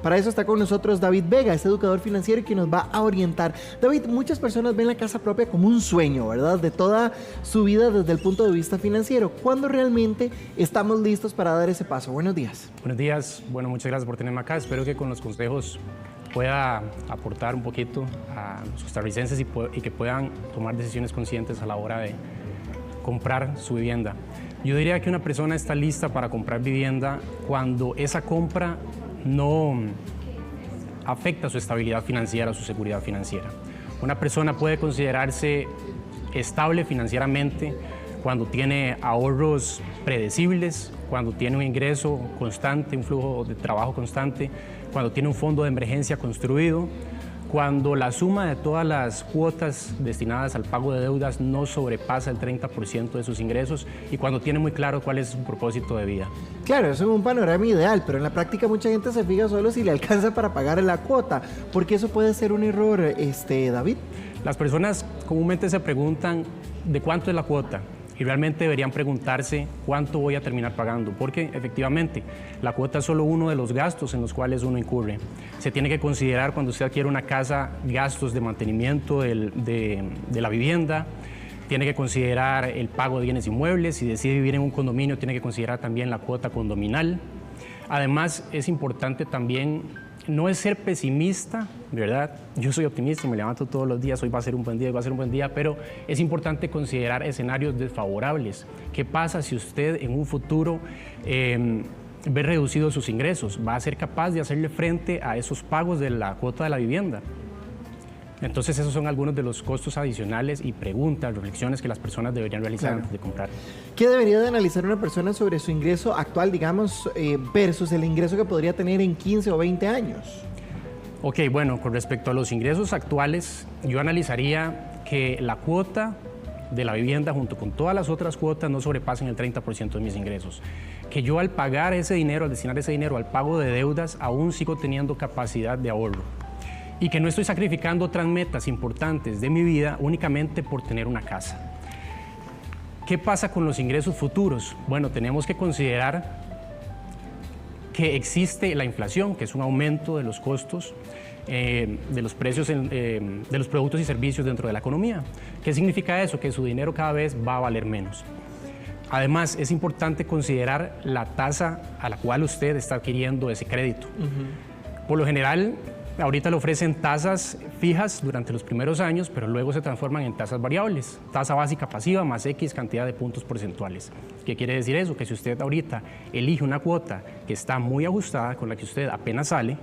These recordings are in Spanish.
Para eso está con nosotros David Vega, es educador financiero y que nos va a orientar. David, muchas personas ven la casa propia como un sueño, ¿verdad? De toda su vida desde el punto de vista financiero. ¿Cuándo realmente estamos listos para dar ese paso? Buenos días. Buenos días. Bueno, muchas gracias por tenerme acá. Espero que con los consejos pueda aportar un poquito a los costarricenses y que puedan tomar decisiones conscientes a la hora de comprar su vivienda. Yo diría que una persona está lista para comprar vivienda cuando esa compra no afecta su estabilidad financiera o su seguridad financiera. Una persona puede considerarse estable financieramente cuando tiene ahorros predecibles, cuando tiene un ingreso constante, un flujo de trabajo constante, cuando tiene un fondo de emergencia construido, cuando la suma de todas las cuotas destinadas al pago de deudas no sobrepasa el 30% de sus ingresos y cuando tiene muy claro cuál es su propósito de vida. Claro, eso es un panorama ideal, pero en la práctica mucha gente se fija solo si le alcanza para pagar la cuota, porque eso puede ser un error, David. Las personas comúnmente se preguntan de cuánto es la cuota. Y realmente deberían preguntarse cuánto voy a terminar pagando, porque efectivamente la cuota es solo uno de los gastos en los cuales uno incurre. Se tiene que considerar cuando usted adquiere una casa gastos de mantenimiento de la vivienda, tiene que considerar el pago de bienes inmuebles, si decide vivir en un condominio tiene que considerar también la cuota condominal. Además es importante también, no es ser pesimista, ¿verdad? Yo soy optimista, me levanto todos los días, hoy va a ser un buen día, hoy va a ser un buen día, pero es importante considerar escenarios desfavorables. ¿Qué pasa si usted en un futuro ve reducidos sus ingresos? ¿Va a ser capaz de hacerle frente a esos pagos de la cuota de la vivienda? Entonces esos son algunos de los costos adicionales y preguntas, reflexiones que las personas deberían realizar antes de comprar. ¿Qué debería de analizar una persona sobre su ingreso actual, digamos, versus el ingreso que podría tener en 15 o 20 años? Ok, bueno, con respecto a los ingresos actuales, yo analizaría que la cuota de la vivienda junto con todas las otras cuotas no sobrepasen el 30% de mis ingresos. Que yo al pagar ese dinero, al destinar ese dinero al pago de deudas, aún sigo teniendo capacidad de ahorro. Y que no estoy sacrificando otras metas importantes de mi vida únicamente por tener una casa. ¿Qué pasa con los ingresos futuros? Bueno, tenemos que considerar que existe la inflación, que es un aumento de los costos, de los precios de los productos y servicios dentro de la economía. ¿Qué significa eso? Que su dinero cada vez va a valer menos. Además, es importante considerar la tasa a la cual usted está adquiriendo ese crédito. Por lo general, ahorita le ofrecen tasas fijas durante los primeros años, pero luego se transforman en tasas variables. Tasa básica pasiva más X cantidad de puntos porcentuales. ¿Qué quiere decir eso? Que si usted ahorita elige una cuota que está muy ajustada, con la que usted apenas sale,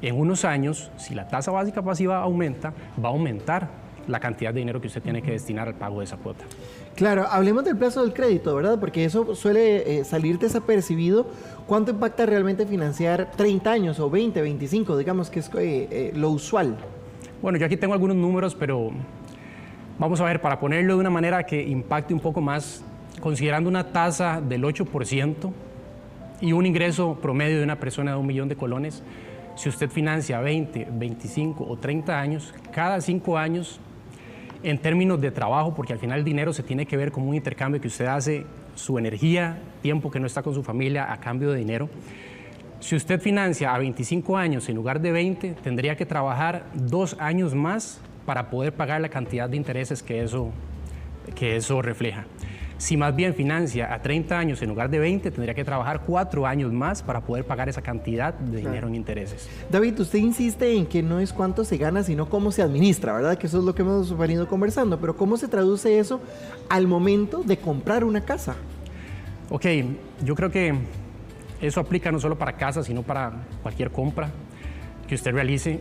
en unos años, si la tasa básica pasiva aumenta, va a aumentar la cantidad de dinero que usted tiene que destinar al pago de esa cuota. Claro, hablemos del plazo del crédito, ¿verdad? Porque eso suele salir desapercibido. ¿Cuánto impacta realmente financiar 30 años o 20, 25, digamos que es lo usual? Bueno, yo aquí tengo algunos números, pero vamos a ver, para ponerlo de una manera que impacte un poco más, considerando una tasa del 8% y un ingreso promedio de una persona de 1 millón de colones, si usted financia 20, 25 o 30 años, cada 5 años, en términos de trabajo, porque al final el dinero se tiene que ver como un intercambio que usted hace, su energía, tiempo que no está con su familia a cambio de dinero. Si usted financia a 25 años en lugar de 20, tendría que trabajar 2 años más para poder pagar la cantidad de intereses que eso refleja. Si más bien financia a 30 años en lugar de 20, tendría que trabajar 4 años más para poder pagar esa cantidad de dinero en intereses. David, usted insiste en que no es cuánto se gana, sino cómo se administra, ¿verdad? Que eso es lo que hemos venido conversando, pero ¿cómo se traduce eso al momento de comprar una casa? Ok, yo creo que eso aplica no solo para casas, sino para cualquier compra que usted realice.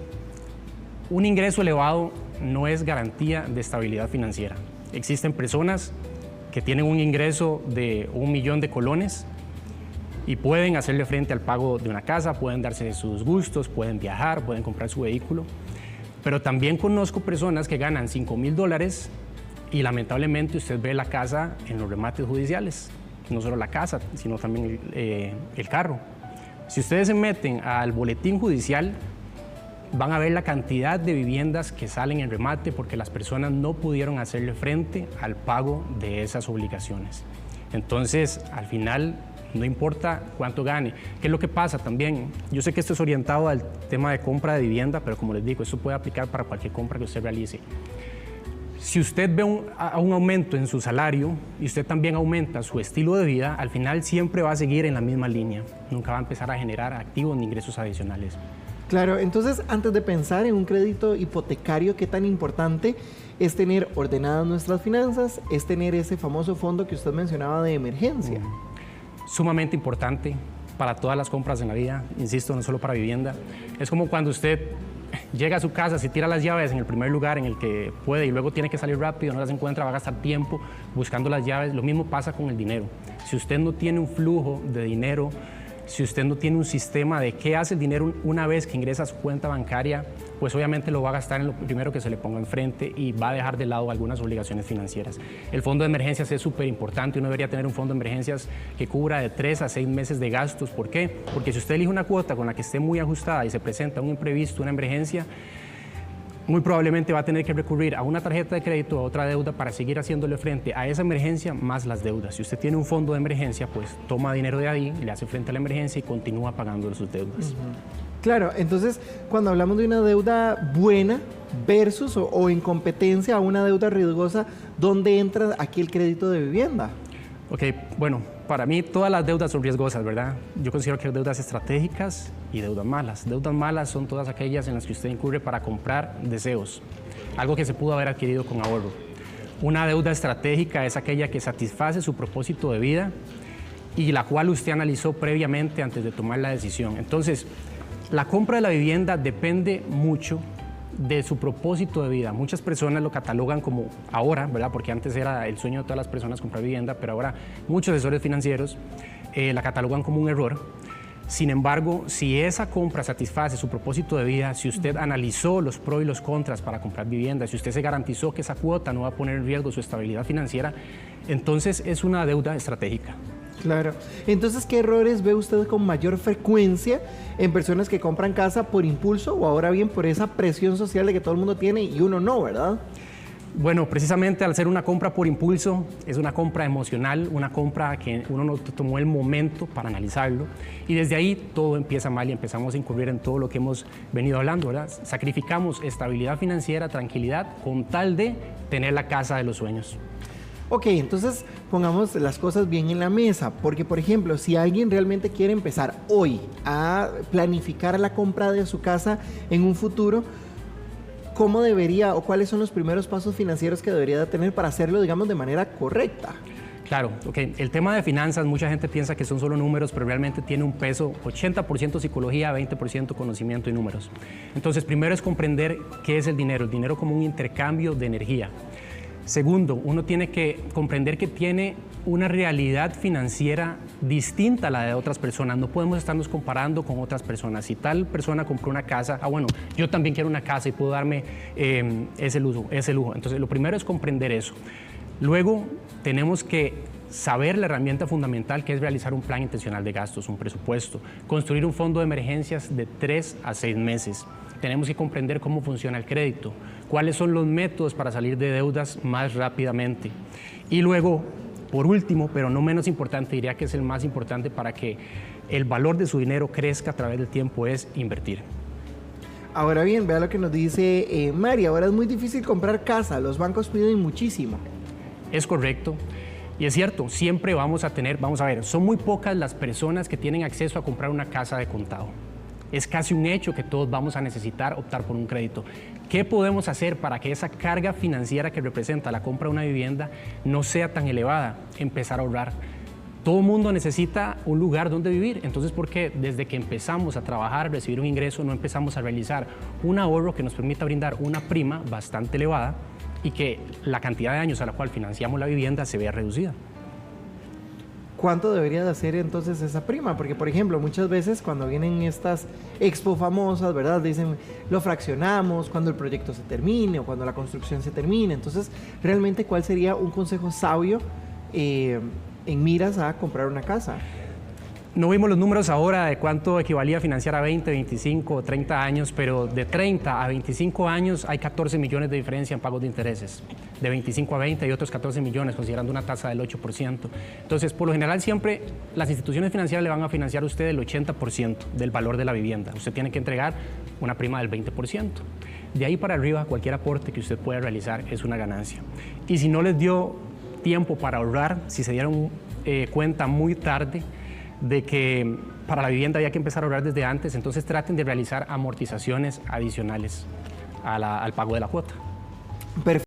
Un ingreso elevado no es garantía de estabilidad financiera. Existen personas que tienen un ingreso de 1 millón de colones y pueden hacerle frente al pago de una casa, pueden darse sus gustos, pueden viajar, pueden comprar su vehículo. Pero también conozco personas que ganan $5,000 y lamentablemente usted ve la casa en los remates judiciales. No solo la casa, sino también el carro. Si ustedes se meten al boletín judicial, van a ver la cantidad de viviendas que salen en remate porque las personas no pudieron hacerle frente al pago de esas obligaciones. Entonces, al final, no importa cuánto gane. ¿Qué es lo que pasa también? Yo sé que esto es orientado al tema de compra de vivienda, pero como les digo, esto puede aplicar para cualquier compra que usted realice. Si usted ve un aumento en su salario y usted también aumenta su estilo de vida, al final siempre va a seguir en la misma línea. Nunca va a empezar a generar activos ni ingresos adicionales. Claro, entonces antes de pensar en un crédito hipotecario, ¿qué tan importante es tener ordenadas nuestras finanzas? Es tener ese famoso fondo que usted mencionaba de emergencia. Sumamente importante para todas las compras en la vida, insisto, no solo para vivienda. Es como cuando usted llega a su casa, se tira las llaves en el primer lugar en el que puede y luego tiene que salir rápido, no las encuentra, va a gastar tiempo buscando las llaves. Lo mismo pasa con el dinero. Si usted no tiene un flujo de dinero, si usted no tiene un sistema de qué hace el dinero una vez que ingresa a su cuenta bancaria, pues obviamente lo va a gastar en lo primero que se le ponga enfrente y va a dejar de lado algunas obligaciones financieras. El fondo de emergencias es súper importante. Uno debería tener un fondo de emergencias que cubra de 3 a 6 meses de gastos. ¿Por qué? Porque si usted elige una cuota con la que esté muy ajustada y se presenta un imprevisto, una emergencia, muy probablemente va a tener que recurrir a una tarjeta de crédito o a otra deuda para seguir haciéndole frente a esa emergencia más las deudas. Si usted tiene un fondo de emergencia, pues toma dinero de ahí, le hace frente a la emergencia y continúa pagando sus deudas. Claro, entonces cuando hablamos de una deuda buena versus o en competencia a una deuda riesgosa, ¿dónde entra aquí el crédito de vivienda? Ok, bueno, para mí todas las deudas son riesgosas, ¿verdad? Yo considero que hay deudas estratégicas y deudas malas. Deudas malas son todas aquellas en las que usted incurre para comprar deseos, algo que se pudo haber adquirido con ahorro. Una deuda estratégica es aquella que satisface su propósito de vida y la cual usted analizó previamente antes de tomar la decisión. Entonces, la compra de la vivienda depende mucho de su propósito de vida. Muchas personas lo catalogan como ahora, ¿verdad? Porque antes era el sueño de todas las personas comprar vivienda, pero ahora muchos asesores financieros la catalogan como un error. Sin embargo, si esa compra satisface su propósito de vida, si usted analizó los pros y los contras para comprar vivienda, si usted se garantizó que esa cuota no va a poner en riesgo su estabilidad financiera, entonces es una deuda estratégica. Claro. Entonces, ¿qué errores ve usted con mayor frecuencia en personas que compran casa por impulso o ahora bien por esa presión social de que todo el mundo tiene y uno no, ¿verdad? Bueno, precisamente al ser una compra por impulso, es una compra emocional, una compra que uno no tomó el momento para analizarlo y desde ahí todo empieza mal y empezamos a incurrir en todo lo que hemos venido hablando, ¿verdad? Sacrificamos estabilidad financiera, tranquilidad, con tal de tener la casa de los sueños. Ok, entonces pongamos las cosas bien en la mesa, porque por ejemplo, si alguien realmente quiere empezar hoy a planificar la compra de su casa en un futuro, ¿cómo debería o cuáles son los primeros pasos financieros que debería de tener para hacerlo, digamos, de manera correcta? Claro, ok. El tema de finanzas, mucha gente piensa que son solo números, pero realmente tiene un peso 80% psicología, 20% conocimiento y números. Entonces, primero es comprender qué es el dinero como un intercambio de energía. Segundo, uno tiene que comprender que tiene una realidad financiera distinta a la de otras personas. No podemos estarnos comparando con otras personas. Si tal persona compró una casa, bueno, yo también quiero una casa y puedo darme ese lujo. Entonces, lo primero es comprender eso. Luego, tenemos que saber la herramienta fundamental que es realizar un plan intencional de gastos, un presupuesto, construir un fondo de emergencias de 3 a 6 meses. Tenemos que comprender cómo funciona el crédito, cuáles son los métodos para salir de deudas más rápidamente. Y luego, por último, pero no menos importante, diría que es el más importante para que el valor de su dinero crezca a través del tiempo, es invertir. Ahora bien, vea lo que nos dice Mari, ahora es muy difícil comprar casa, los bancos piden muchísimo. Es correcto. Y es cierto, siempre vamos a ver, son muy pocas las personas que tienen acceso a comprar una casa de contado. Es casi un hecho que todos vamos a necesitar optar por un crédito. ¿Qué podemos hacer para que esa carga financiera que representa la compra de una vivienda no sea tan elevada? Empezar a ahorrar. Todo el mundo necesita un lugar donde vivir. Entonces, ¿por qué desde que empezamos a trabajar, a recibir un ingreso, no empezamos a realizar un ahorro que nos permita brindar una prima bastante elevada y que la cantidad de años a la cual financiamos la vivienda se vea reducida? ¿Cuánto debería de hacer entonces esa prima? Porque, por ejemplo, muchas veces cuando vienen estas expo famosas, ¿verdad? Dicen, lo fraccionamos cuando el proyecto se termine o cuando la construcción se termine. Entonces, realmente, ¿cuál sería un consejo sabio en miras a comprar una casa? No vimos los números ahora de cuánto equivalía a financiar a 20, 25 o 30 años, pero de 30 a 25 años hay 14 millones de diferencia en pagos de intereses. De 25 a 20 hay otros 14 millones, considerando una tasa del 8%. Entonces, por lo general, siempre las instituciones financieras le van a financiar a usted el 80% del valor de la vivienda. Usted tiene que entregar una prima del 20%. De ahí para arriba, cualquier aporte que usted pueda realizar es una ganancia. Y si no les dio tiempo para ahorrar, si se dieron cuenta muy tarde de que para la vivienda había que empezar a ahorrar desde antes, entonces traten de realizar amortizaciones adicionales al pago de la cuota. Perfecto.